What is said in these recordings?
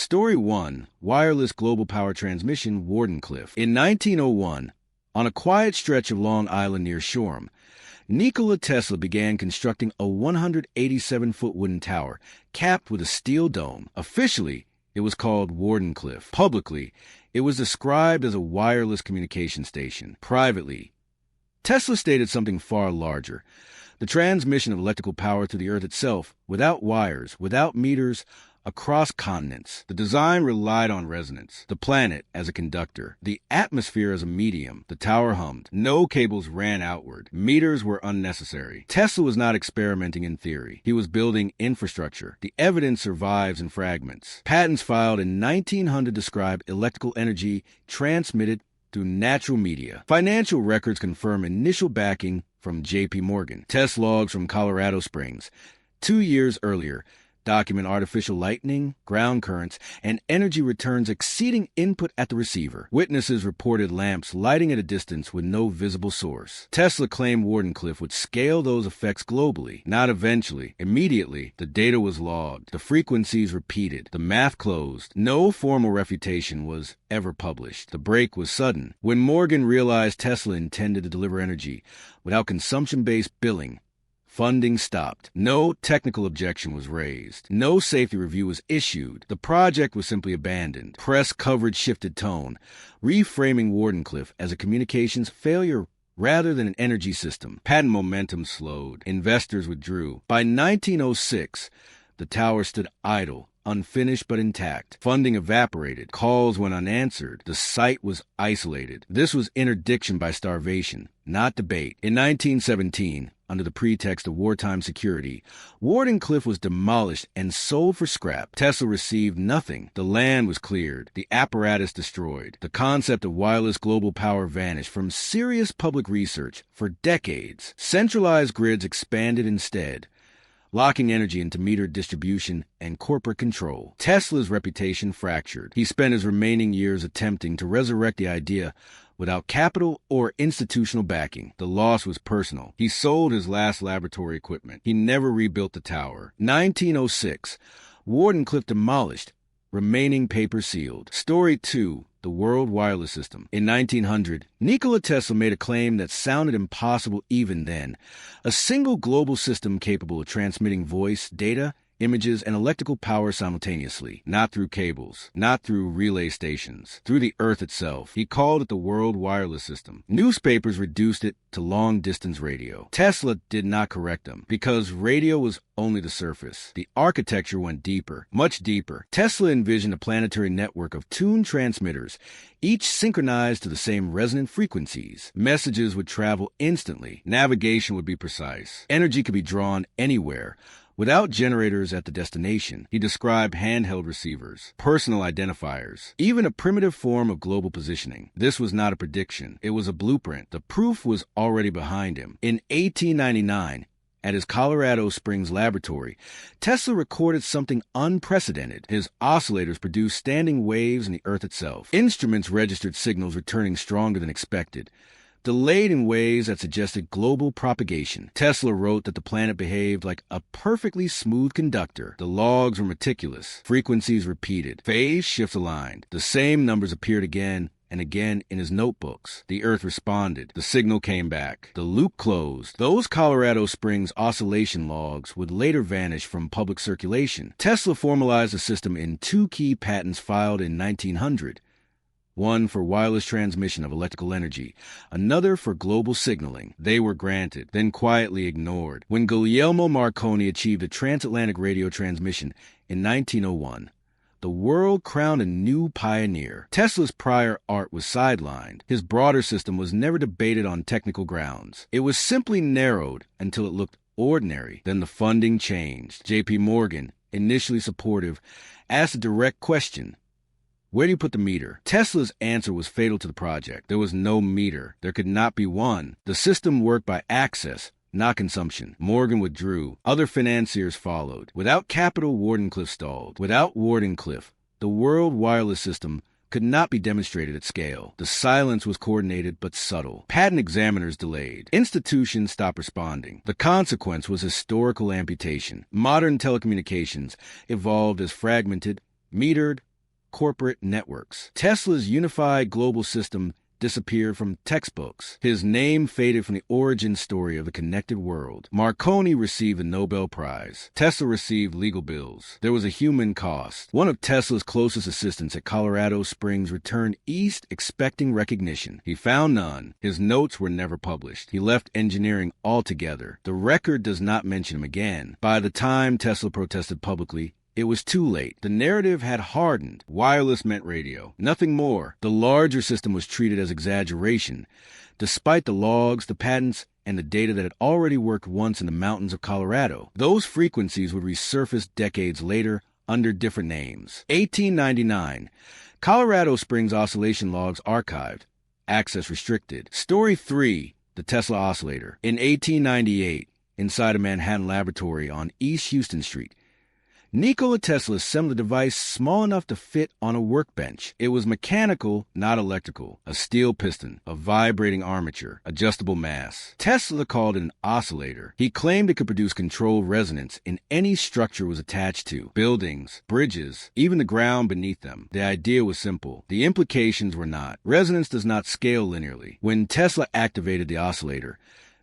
Story 1. Wireless Global Power Transmission, Wardenclyffe. In 1901, on a quiet stretch of Long Island near Shoreham, Nikola Tesla began constructing a 187-foot wooden tower capped with a steel dome. Officially, it was called Wardenclyffe. Publicly, it was described as a wireless communication station. Privately, Tesla stated something far larger: the transmission of electrical power to the Earth itself, without wires, without meters, across continents. The design relied on resonance, the planet as a conductor, the atmosphere as a medium. The tower hummed. No cables ran outward. Meters were unnecessary. Tesla was not experimenting in theory. He was building infrastructure. The evidence survives in fragments. Patents filed in 1900 describe electrical energy transmitted through natural media. Financial records confirm initial backing from J.P. Morgan. Test logs from Colorado Springs 2 years earlier document artificial lightning, ground currents, and energy returns exceeding input at the receiver. Witnesses reported lamps lighting at a distance with no visible source. Tesla claimed Wardenclyffe would scale those effects globally. Not eventually. Immediately, the data was logged. The frequencies repeated. The math closed. No formal refutation was ever published. The break was sudden. When Morgan realized Tesla intended to deliver energy without consumption-based billing, funding stopped. No technical objection was raised. No safety review was issued. The project was simply abandoned. Press coverage shifted tone, reframing Wardenclyffe as a communications failure rather than an energy system. Patent momentum slowed. Investors withdrew. By 1906, the tower stood idle, unfinished but intact. Funding evaporated. Calls went unanswered. The site was isolated. This was interdiction by starvation, not debate. In 1917, under the pretext of wartime security, Wardenclyffe was demolished and sold for scrap. Tesla received nothing. The land was cleared. The apparatus destroyed. The concept of wireless global power vanished from serious public research for decades. Centralized grids expanded instead, locking energy into metered distribution and corporate control. Tesla's reputation fractured. He spent his remaining years attempting to resurrect the idea without capital or institutional backing. The loss was personal. He sold his last laboratory equipment. He never rebuilt the tower. 1906, Wardenclyffe demolished, remaining paper sealed. Story 2. The World Wireless System. In 1900, Nikola Tesla made a claim that sounded impossible even then: a single global system capable of transmitting voice, data, images, and electrical power simultaneously, not through cables, not through relay stations, through the Earth itself. He called it the World Wireless System. Newspapers reduced it to long-distance radio. Tesla did not correct them, because radio was only the surface. The architecture went deeper, much deeper. Tesla envisioned a planetary network of tuned transmitters, each synchronized to the same resonant frequencies. Messages would travel instantly. Navigation would be precise. Energy could be drawn anywhere, without generators at the destination. He described handheld receivers, personal identifiers, even a primitive form of global positioning. This was not a prediction. It was a blueprint. The proof was already behind him. In 1899, at his Colorado Springs laboratory, Tesla recorded something unprecedented. His oscillators produced standing waves in the Earth itself. Instruments registered signals returning stronger than expected, delayed in ways that suggested global propagation. Tesla wrote that the planet behaved like a perfectly smooth conductor. The logs were meticulous. Frequencies repeated. Phase shifts aligned. The same numbers appeared again and again in his notebooks. The Earth responded. The signal came back. The loop closed. Those Colorado Springs oscillation logs would later vanish from public circulation. Tesla formalized the system in 2 key patents filed in 1900. One for wireless transmission of electrical energy, another for global signaling. They were granted, then quietly ignored. When Guglielmo Marconi achieved a transatlantic radio transmission in 1901, the world crowned a new pioneer. Tesla's prior art was sidelined. His broader system was never debated on technical grounds. It was simply narrowed until it looked ordinary. Then the funding changed. J.P. Morgan, initially supportive, asked a direct question: where do you put the meter? Tesla's answer was fatal to the project. There was no meter. There could not be one. The system worked by access, not consumption. Morgan withdrew. Other financiers followed. Without capital, Wardenclyffe stalled. Without Wardenclyffe, the World Wireless System could not be demonstrated at scale. The silence was coordinated but subtle. Patent examiners delayed. Institutions stopped responding. The consequence was historical amputation. Modern telecommunications evolved as fragmented, metered, corporate networks. Tesla's unified global system disappeared from textbooks. His name faded from the origin story of the connected world. Marconi received the Nobel Prize. Tesla received legal bills. There was a human cost. One of Tesla's closest assistants at Colorado Springs returned east expecting recognition. He found none. His notes were never published. He left engineering altogether. The record does not mention him again. By the time Tesla protested publicly, it was too late. The narrative had hardened. Wireless meant radio. Nothing more. The larger system was treated as exaggeration, despite the logs, the patents, and the data that had already worked once in the mountains of Colorado. Those frequencies would resurface decades later under different names. 1899. Colorado Springs oscillation logs archived. Access restricted. Story 3. The Tesla oscillator. In 1898, inside a Manhattan laboratory on East Houston Street, Nikola Tesla assembled a device small enough to fit on a workbench. It was mechanical, not electrical. A steel piston, a vibrating armature, adjustable mass. Tesla called it an oscillator. He claimed it could produce controlled resonance in any structure it was attached to. Buildings, bridges, even the ground beneath them. The idea was simple. The implications were not. Resonance does not scale linearly. When Tesla activated the oscillator,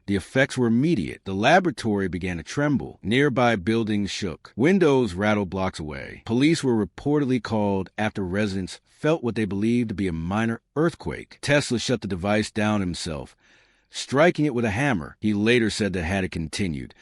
the effects were immediate. The laboratory began to tremble. Nearby buildings shook. Windows rattled blocks away. Police were reportedly called after residents felt what they believed to be a minor earthquake. Tesla shut the device down himself, striking it with a hammer. He later said that had it continued,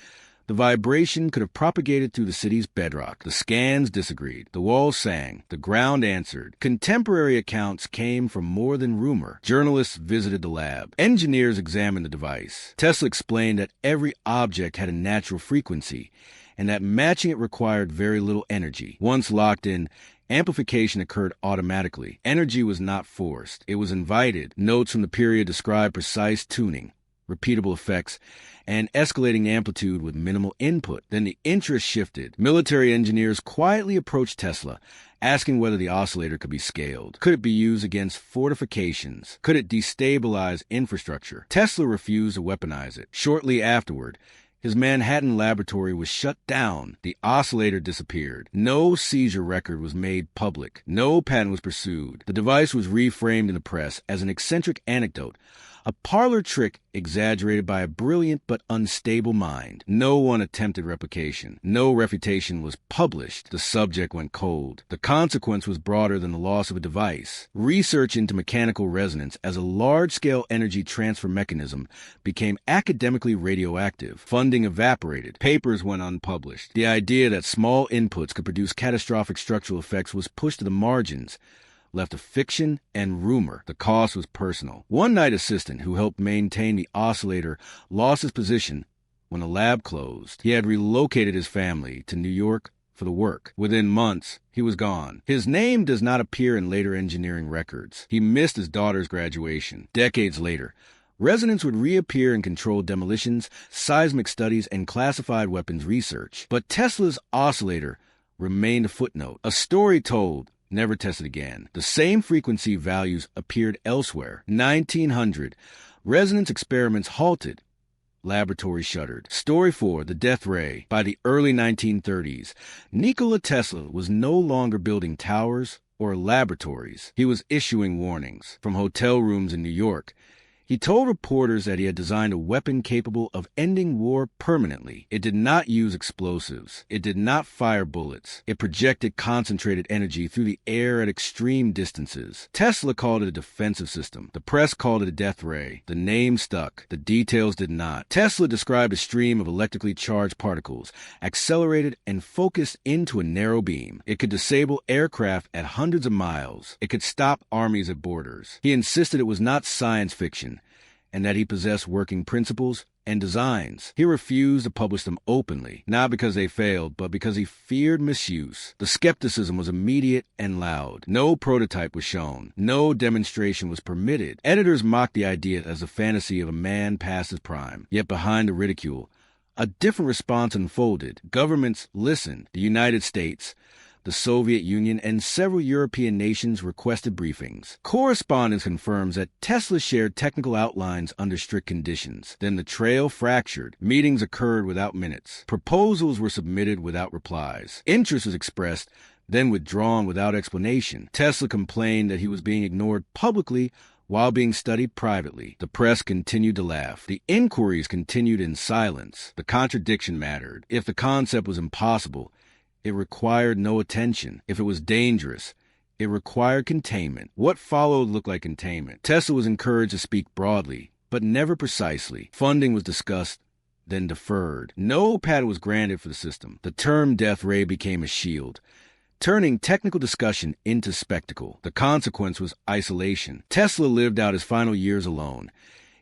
the vibration could have propagated through the city's bedrock. The scans disagreed. The walls sang. The ground answered. Contemporary accounts came from more than rumor. Journalists visited the lab. Engineers examined the device. Tesla explained that every object had a natural frequency, and that matching it required very little energy. Once locked in, amplification occurred automatically. Energy was not forced. It was invited. Notes from the period described precise tuning, repeatable effects, and escalating amplitude with minimal input. Then the interest shifted. Military engineers quietly approached Tesla, asking whether the oscillator could be scaled. Could it be used against fortifications? Could it destabilize infrastructure? Tesla refused to weaponize it. Shortly afterward, his Manhattan laboratory was shut down. The oscillator disappeared. No seizure record was made public. No patent was pursued. The device was reframed in the press as an eccentric anecdote, a parlor trick exaggerated by a brilliant but unstable mind. No one attempted replication. No refutation was published. The subject went cold. The consequence was broader than the loss of a device. Research into mechanical resonance as a large-scale energy transfer mechanism became academically radioactive. Funding evaporated. Papers went unpublished. The idea that small inputs could produce catastrophic structural effects was pushed to the margins, left of fiction and rumor. The cost was personal. One night assistant who helped maintain the oscillator lost his position when the lab closed. He had relocated his family to New York for the work. Within months, he was gone. His name does not appear in later engineering records. He missed his daughter's graduation. Decades later, resonance would reappear in controlled demolitions, seismic studies, and classified weapons research. But Tesla's oscillator remained a footnote, a story told, never tested again. The same frequency values appeared elsewhere. 1900, resonance experiments halted. Laboratory shuttered. Story 4, the death ray. By the early 1930s, Nikola Tesla was no longer building towers or laboratories. He was issuing warnings from hotel rooms in New York. He told reporters that he had designed a weapon capable of ending war permanently. It did not use explosives. It did not fire bullets. It projected concentrated energy through the air at extreme distances. Tesla called it a defensive system. The press called it a death ray. The name stuck. The details did not. Tesla described a stream of electrically charged particles, accelerated and focused into a narrow beam. It could disable aircraft at hundreds of miles. It could stop armies at borders. He insisted it was not science fiction, and that he possessed working principles and designs. He refused to publish them openly, not because they failed, but because he feared misuse. The skepticism was immediate and loud. No prototype was shown. No demonstration was permitted. Editors mocked the idea as a fantasy of a man past his prime. Yet behind the ridicule, a different response unfolded. Governments listened. The United States, the Soviet Union, and several European nations requested briefings. Correspondence confirms that Tesla shared technical outlines under strict conditions. Then the trail fractured. Meetings occurred without minutes. Proposals were submitted without replies. Interest was expressed, then withdrawn without explanation. Tesla complained that he was being ignored publicly while being studied privately. The press continued to laugh. The inquiries continued in silence. The contradiction mattered. If the concept was impossible, it required no attention. If it was dangerous, it required containment. What followed looked like containment. Tesla was encouraged to speak broadly, but never precisely. Funding was discussed, then deferred. No patent was granted for the system. The term death ray became a shield, turning technical discussion into spectacle. The consequence was isolation. Tesla lived out his final years alone,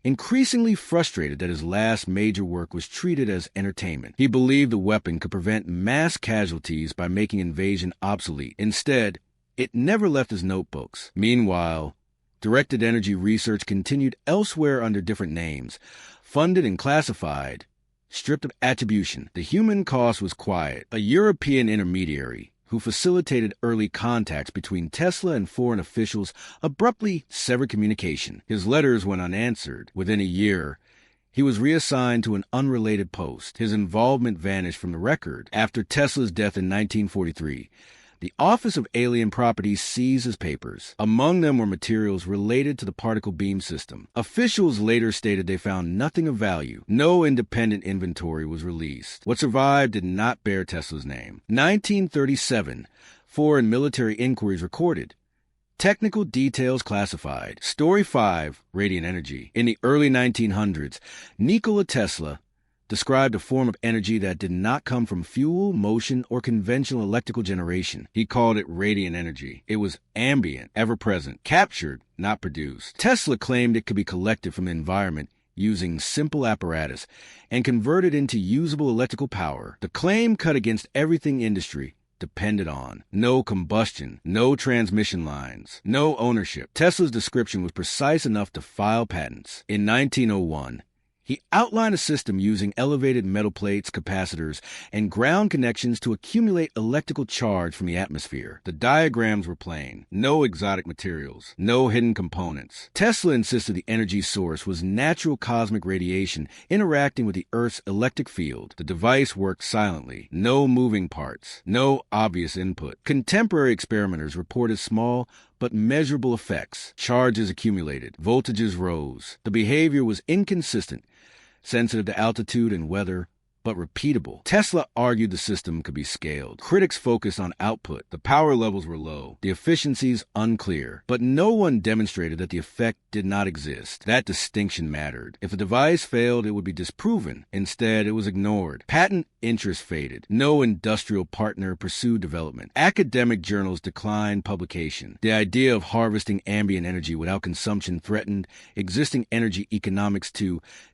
increasingly frustrated that his last major work was treated as entertainment. He believed the weapon could prevent mass casualties by making invasion obsolete. Instead, it never left his notebooks. Meanwhile, directed energy research continued elsewhere under different names, funded and classified, stripped of attribution. The human cost was quiet. A European intermediary who facilitated early contacts between Tesla and foreign officials abruptly severed communication. His letters went unanswered. Within a year, he was reassigned to an unrelated post. His involvement vanished from the record. After Tesla's death in 1943, the Office of Alien Properties seized his papers. Among them were materials related to the particle beam system. Officials later stated they found nothing of value. No independent inventory was released. What survived did not bear Tesla's name. 1937, foreign military inquiries recorded. Technical details classified. Story 5, Radiant Energy. In the early 1900s, Nikola Tesla described a form of energy that did not come from fuel, motion, or conventional electrical generation. He called it radiant energy. It was ambient, ever-present, captured, not produced. Tesla claimed it could be collected from the environment using simple apparatus and converted into usable electrical power. The claim cut against everything industry depended on. No combustion, no transmission lines, no ownership. Tesla's description was precise enough to file patents. In 1901, he outlined a system using elevated metal plates, capacitors, and ground connections to accumulate electrical charge from the atmosphere. The diagrams were plain. No exotic materials, no hidden components. Tesla insisted the energy source was natural cosmic radiation interacting with the Earth's electric field. The device worked silently. No moving parts, no obvious input. Contemporary experimenters reported small but measurable effects. Charges accumulated. Voltages rose. The behavior was inconsistent, sensitive to altitude and weather, but repeatable. Tesla argued the system could be scaled. Critics focused on output. The power levels were low, the efficiencies unclear, but no one demonstrated that the effect did not exist. That distinction mattered. If a device failed, it would be disproven. Instead, it was ignored. Patent interest faded. No industrial partner pursued development. Academic journals declined publication. The idea of harvesting ambient energy without consumption threatened existing energy economics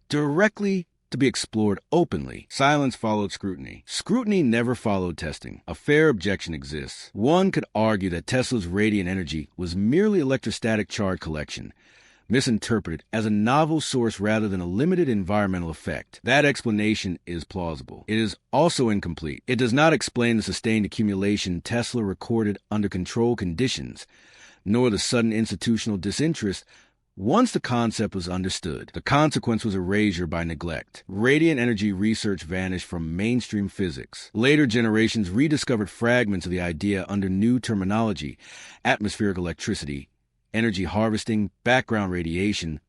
directly to be explored openly. Silence followed scrutiny. Scrutiny never followed testing. A fair objection exists. One could argue that Tesla's radiant energy was merely electrostatic charge collection, misinterpreted as a novel source rather than a limited environmental effect. That explanation is plausible. It is also incomplete. It does not explain the sustained accumulation Tesla recorded under controlled conditions, nor the sudden institutional disinterest once the concept was understood. The consequence was erasure by neglect. Radiant energy research vanished from mainstream physics. Later generations rediscovered fragments of the idea under new terminology: atmospheric electricity, energy harvesting, background radiation,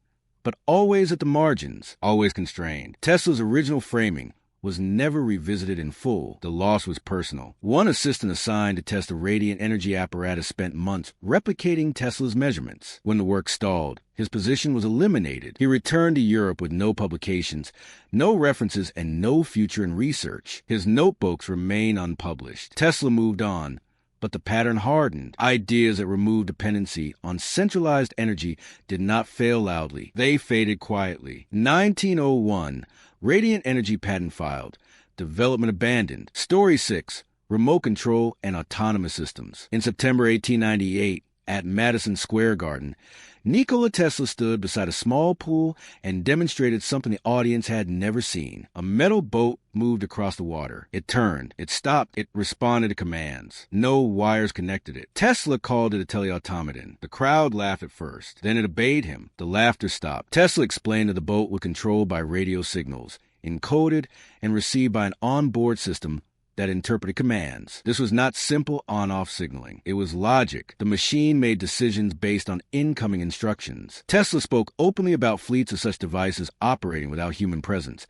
but always at the margins, always constrained. Tesla's original framing was never revisited in full. The loss was personal. One assistant assigned to test the radiant energy apparatus spent months replicating Tesla's measurements. When the work stalled, his position was eliminated. He returned to Europe with no publications, no references, and no future in research. His notebooks remain unpublished. Tesla moved on, but the pattern hardened. Ideas that removed dependency on centralized energy did not fail loudly. They faded quietly. 1901, radiant energy patent filed. Development abandoned. Story 6, remote control and autonomous systems. In September 1898, at Madison Square Garden, Nikola Tesla stood beside a small pool and demonstrated something the audience had never seen. A metal boat moved across the water. It turned. It stopped. It responded to commands. No wires connected it. Tesla called it a teleautomaton. The crowd laughed at first. Then it obeyed him. The laughter stopped. Tesla explained that the boat was controlled by radio signals, encoded and received by an onboard system that interpreted commands. This was not simple on-off signaling. It was logic. The machine made decisions based on incoming instructions. Tesla spoke openly about fleets of such devices operating without human presence,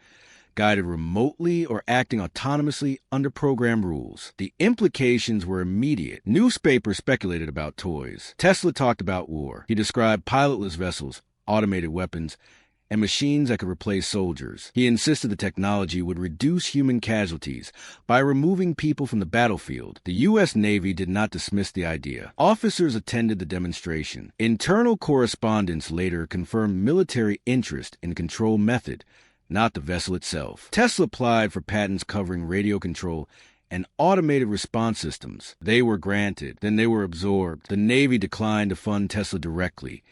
guided remotely or acting autonomously under program rules. The implications were immediate. Newspapers speculated about toys. Tesla talked about war. He described pilotless vessels, automated weapons, and machines that could replace soldiers. He insisted the technology would reduce human casualties by removing people from the battlefield. The U.S. Navy did not dismiss the idea. Officers attended the demonstration. Internal correspondence later confirmed military interest in the control method, not the vessel itself. Tesla applied for patents covering radio control and automated response systems. They were granted, then they were absorbed. The Navy declined to fund Tesla directly,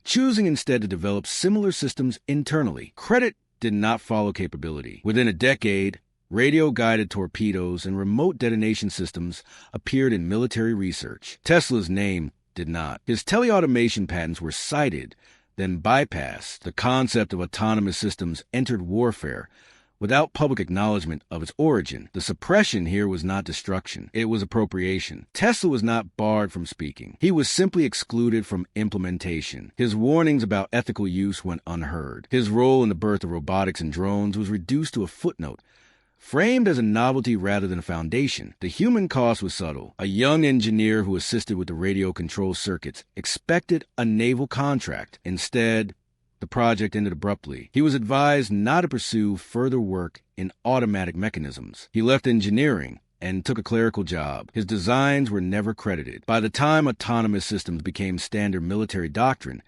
choosing instead to develop similar systems internally. Credit did not follow capability. Within a decade, radio-guided torpedoes and remote detonation systems appeared in military research. Tesla's name did not. His teleautomation patents were cited, then bypassed. The concept of autonomous systems entered warfare without public acknowledgement of its origin. The suppression here was not destruction. It was appropriation. Tesla was not barred from speaking. He was simply excluded from implementation. His warnings about ethical use went unheard. His role in the birth of robotics and drones was reduced to a footnote, framed as a novelty rather than a foundation. The human cost was subtle. A young engineer who assisted with the radio control circuits expected a naval contract. Instead, the project ended abruptly. He was advised not to pursue further work in automatic mechanisms. He left engineering and took a clerical job. His designs were never credited. By the time autonomous systems became standard military doctrine,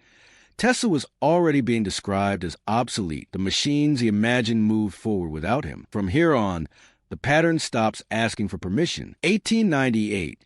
Tesla was already being described as obsolete. The machines he imagined moved forward without him. From here on, the pattern stops asking for permission. 1898.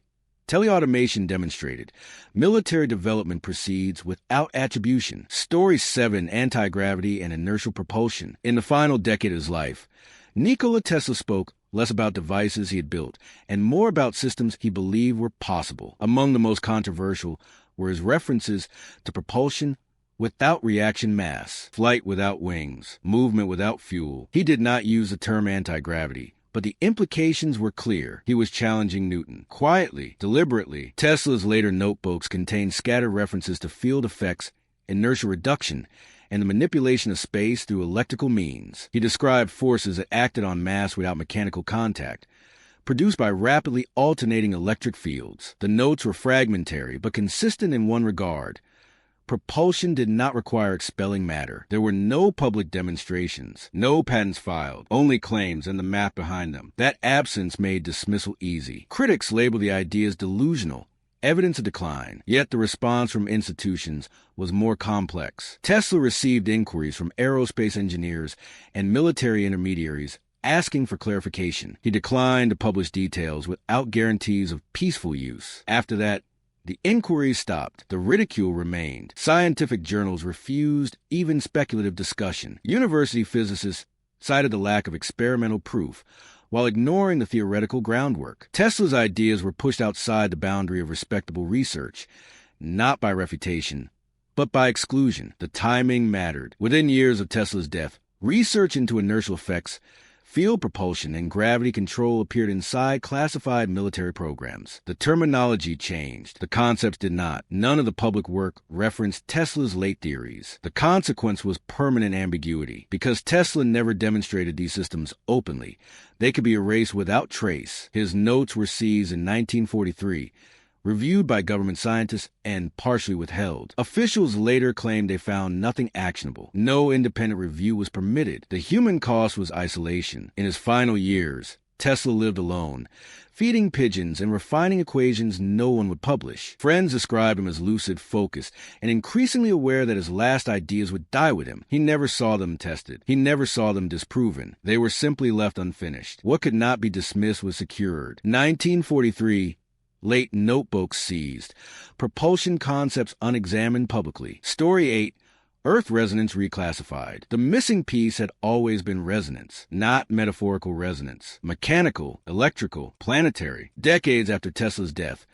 Teleautomation demonstrated. Military development proceeds without attribution. Story 7, Anti-gravity and inertial propulsion. In the final decade of his life, Nikola Tesla spoke less about devices he had built and more about systems he believed were possible. Among the most controversial were his references to propulsion without reaction mass, flight without wings, movement without fuel. He did not use the term anti-gravity, but the implications were clear. He was challenging Newton. Quietly, deliberately, Tesla's later notebooks contained scattered references to field effects, inertial reduction, and the manipulation of space through electrical means. He described forces that acted on mass without mechanical contact, produced by rapidly alternating electric fields. The notes were fragmentary, but consistent in one regard. Propulsion did not require expelling matter. There were no public demonstrations, no patents filed, only claims and the math behind them. That absence made dismissal easy. Critics labeled the ideas delusional, evidence of decline. Yet the response from institutions was more complex. Tesla received inquiries from aerospace engineers and military intermediaries asking for clarification. He declined to publish details without guarantees of peaceful use. After that, the inquiries stopped. The ridicule remained. Scientific journals refused even speculative discussion. University physicists cited the lack of experimental proof while ignoring the theoretical groundwork. Tesla's ideas were pushed outside the boundary of respectable research, not by refutation, but by exclusion. The timing mattered. Within years of Tesla's death, research into inertial effects, field propulsion, and gravity control appeared inside classified military programs. The terminology changed. The concepts did not. None of the public work referenced Tesla's late theories. The consequence was permanent ambiguity. Because Tesla never demonstrated these systems openly, they could be erased without trace. His notes were seized in 1943, reviewed by government scientists, and partially withheld. Officials later claimed they found nothing actionable. No independent review was permitted. The human cost was isolation. In his final years, Tesla lived alone, feeding pigeons and refining equations no one would publish. Friends described him as lucid, focused, and increasingly aware that his last ideas would die with him. He never saw them tested. He never saw them disproven. They were simply left unfinished. What could not be dismissed was secured. 1943, late notebooks seized. Propulsion concepts unexamined publicly. Story 8, Earth resonance reclassified. The missing piece had always been resonance, not metaphorical resonance. Mechanical, electrical, planetary. Decades after Tesla's death,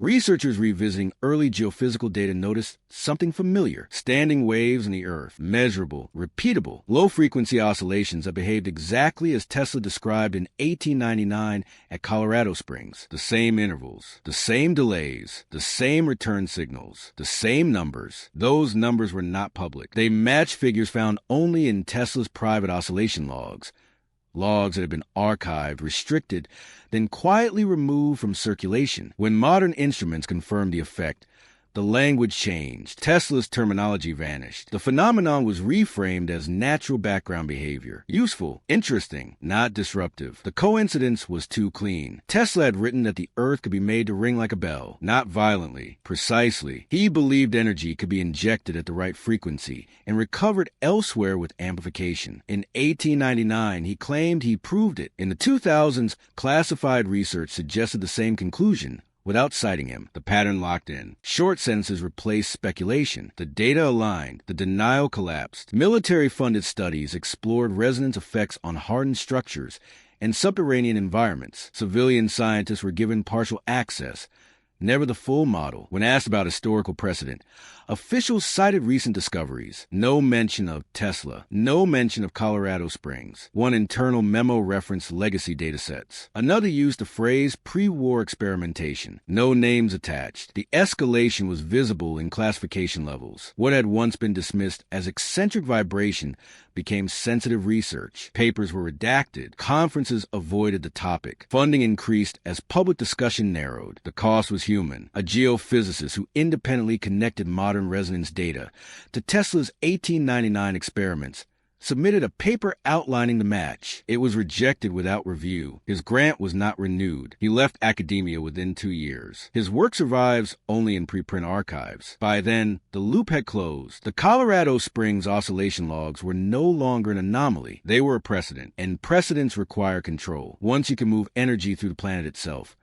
Researchers revisiting early geophysical data noticed something familiar. Standing waves in the Earth, measurable, repeatable, low-frequency oscillations that behaved exactly as Tesla described in 1899 at Colorado Springs. The same intervals, the same delays, the same return signals, the same numbers. Those numbers were not public. They matched figures found only in Tesla's private oscillation logs. Logs that had been archived, restricted, then quietly removed from circulation. When modern instruments confirmed the effect, the language changed. Tesla's terminology vanished. The phenomenon was reframed as natural background behavior. Useful, interesting, not disruptive. The coincidence was too clean. Tesla had written that the Earth could be made to ring like a bell, not violently, precisely. He believed energy could be injected at the right frequency and recovered elsewhere with amplification. In 1899, he claimed he proved it. In the 2000s, classified research suggested the same conclusion. Without citing him, the pattern locked in. Short sentences replaced speculation. The data aligned. The denial collapsed. Military-funded studies explored resonance effects on hardened structures and subterranean environments. Civilian scientists were given partial access, never the full model. When asked about historical precedent, officials cited recent discoveries. No mention of Tesla. No mention of Colorado Springs. One internal memo referenced legacy datasets. Another used the phrase pre-war experimentation. No names attached. The escalation was visible in classification levels. What had once been dismissed as eccentric vibration became sensitive research. Papers were redacted. Conferences avoided the topic. Funding increased as public discussion narrowed. The cost was human. A geophysicist who independently connected modern resonance data to Tesla's 1899 experiments submitted a paper outlining the match. It was rejected without review. His grant was not renewed. He left academia within 2 years. His work survives only in preprint archives. By then, the loop had closed. The Colorado Springs oscillation logs were no longer an anomaly. They were a precedent, and precedents require control. Once you can move energy through the planet itself,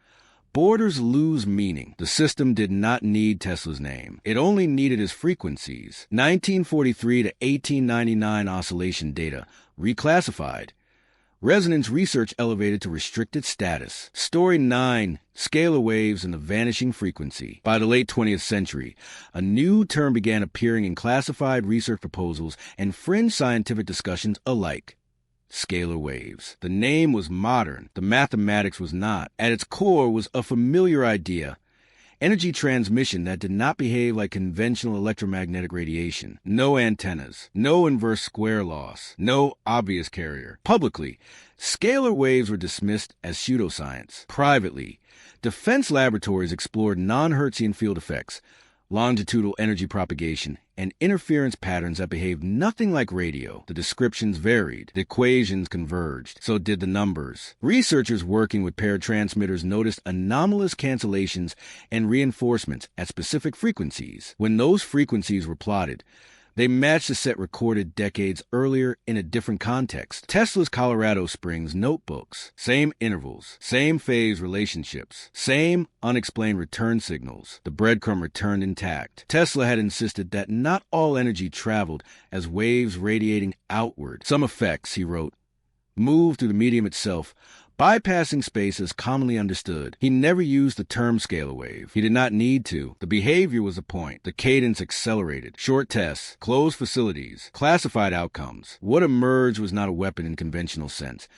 borders lose meaning. The system did not need Tesla's name. It only needed his frequencies. 1943 to 1899 oscillation data reclassified. Resonance research elevated to restricted status. Story 9, scalar waves and the vanishing frequency. By the late 20th century, a new term began appearing in classified research proposals and fringe scientific discussions alike. Scalar waves. The name was modern. The mathematics was not. At its core was a familiar idea. Energy transmission that did not behave like conventional electromagnetic radiation. No antennas. No inverse square loss. No obvious carrier. Publicly, scalar waves were dismissed as pseudoscience. Privately, defense laboratories explored non-Hertzian field effects, longitudinal energy propagation, and interference patterns that behaved nothing like radio. The descriptions varied. The equations converged. So did the numbers. Researchers working with paired transmitters noticed anomalous cancellations and reinforcements at specific frequencies. When those frequencies were plotted, they matched the set recorded decades earlier in a different context. Tesla's Colorado Springs notebooks. Same intervals. Same phase relationships. Same unexplained return signals. The breadcrumb returned intact. Tesla had insisted that not all energy traveled as waves radiating outward. Some effects, he wrote, moved through the medium itself, bypassing space as commonly understood. He never used the term scalar wave. He did not need to. The behavior was the point. The cadence accelerated. Short tests, closed facilities, classified outcomes. What emerged was not a weapon in conventional sense,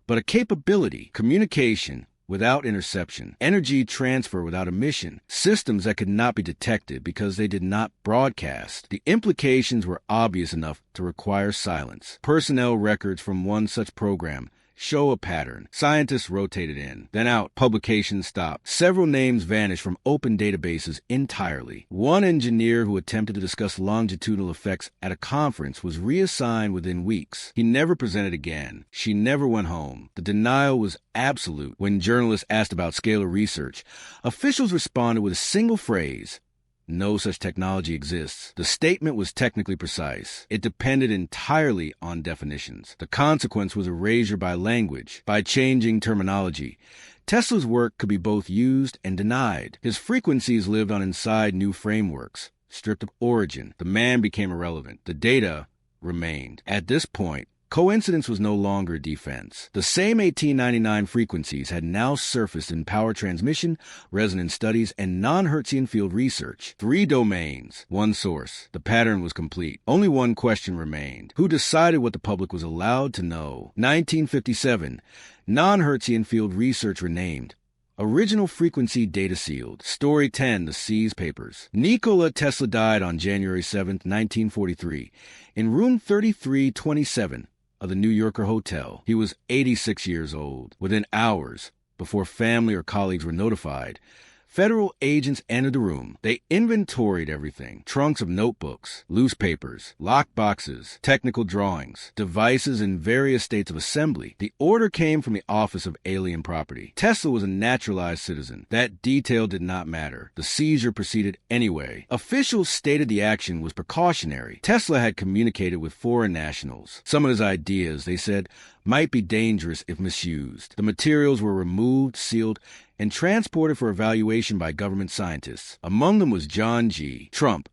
but a capability, communication without interception, energy transfer without emission, systems that could not be detected because they did not broadcast. The implications were obvious enough to require silence. Personnel records from one such program show a pattern. Scientists rotated in, then out. Publications stopped. Several names vanished from open databases entirely. One engineer who attempted to discuss longitudinal effects at a conference was reassigned within weeks. He never presented again. She never went home. The denial was absolute. When journalists asked about scalar research, officials responded with a single phrase: no such technology exists. The statement was technically precise. It depended entirely on definitions. The consequence was erasure by language, by changing terminology. Tesla's work could be both used and denied. His frequencies lived on inside new frameworks. Stripped of origin, the man became irrelevant. The data remained. At this point, Coincidence was no longer a defense. The same 1899 frequencies had now surfaced in power transmission, resonance studies, and non-Hertzian field research. 3 domains, 1 source. The pattern was complete. Only one question remained. Who decided what the public was allowed to know? 1957. Non-Hertzian field research renamed. Original frequency data sealed. Story 10, The Seas Papers. Nikola Tesla died on January 7, 1943, in room 3327 of the New Yorker Hotel. He was 86 years old. Within hours, before family or colleagues were notified, federal agents entered the room. They inventoried everything: trunks of notebooks, loose papers, locked boxes, technical drawings, devices in various states of assembly. The order came from the Office of Alien Property. Tesla was a naturalized citizen. That detail did not matter. The seizure proceeded anyway. Officials stated the action was precautionary. Tesla had communicated with foreign nationals. Some of his ideas, they said, might be dangerous if misused. The materials were removed, sealed, and transported for evaluation by government scientists. Among them was John G. Trump,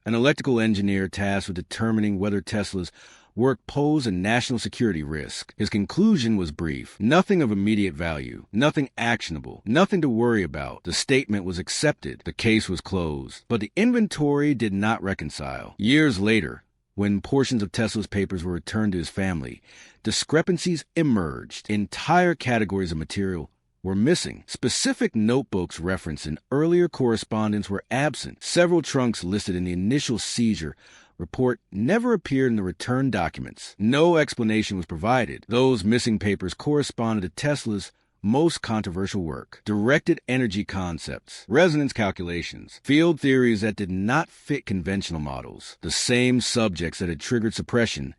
an electrical engineer tasked with determining whether Tesla's work posed a national security risk. His conclusion was brief: nothing of immediate value, nothing actionable, nothing to worry about. The statement was accepted. The case was closed. But the inventory did not reconcile. Years later, when portions of Tesla's papers were returned to his family, discrepancies emerged. Entire categories of material were missing. Specific notebooks referenced in earlier correspondence were absent. Several trunks listed in the initial seizure report never appeared in the return documents. No explanation was provided. Those missing papers corresponded to Tesla's most controversial work: directed energy concepts, resonance calculations, field theories that did not fit conventional models, the same subjects that had triggered suppression,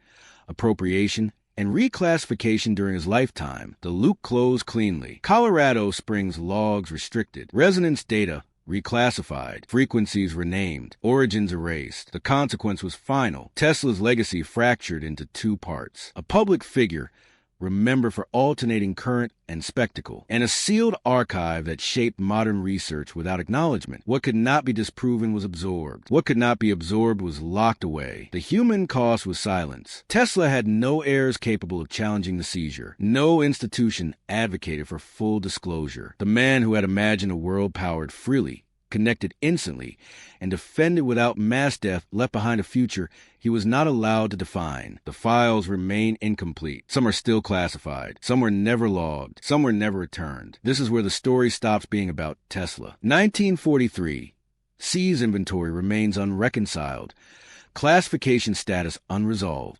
appropriation, and reclassification during his lifetime. The loop closed cleanly. Colorado Springs logs restricted, resonance data reclassified, frequencies renamed, origins erased. The consequence was final. Tesla's legacy fractured into 2 parts: a public figure remembered for alternating current and spectacle, and a sealed archive that shaped modern research without acknowledgement. What could not be disproven was absorbed. What could not be absorbed was locked away. The human cost was silence. Tesla had no heirs capable of challenging the seizure. No institution advocated for full disclosure. The man who had imagined a world powered freely, connected instantly, and defended without mass death left behind a future he was not allowed to define. The files remain incomplete. Some are still classified. Some were never logged. Some were never returned. This is where the story stops being about Tesla. 1943. Seas inventory remains unreconciled. Classification status unresolved.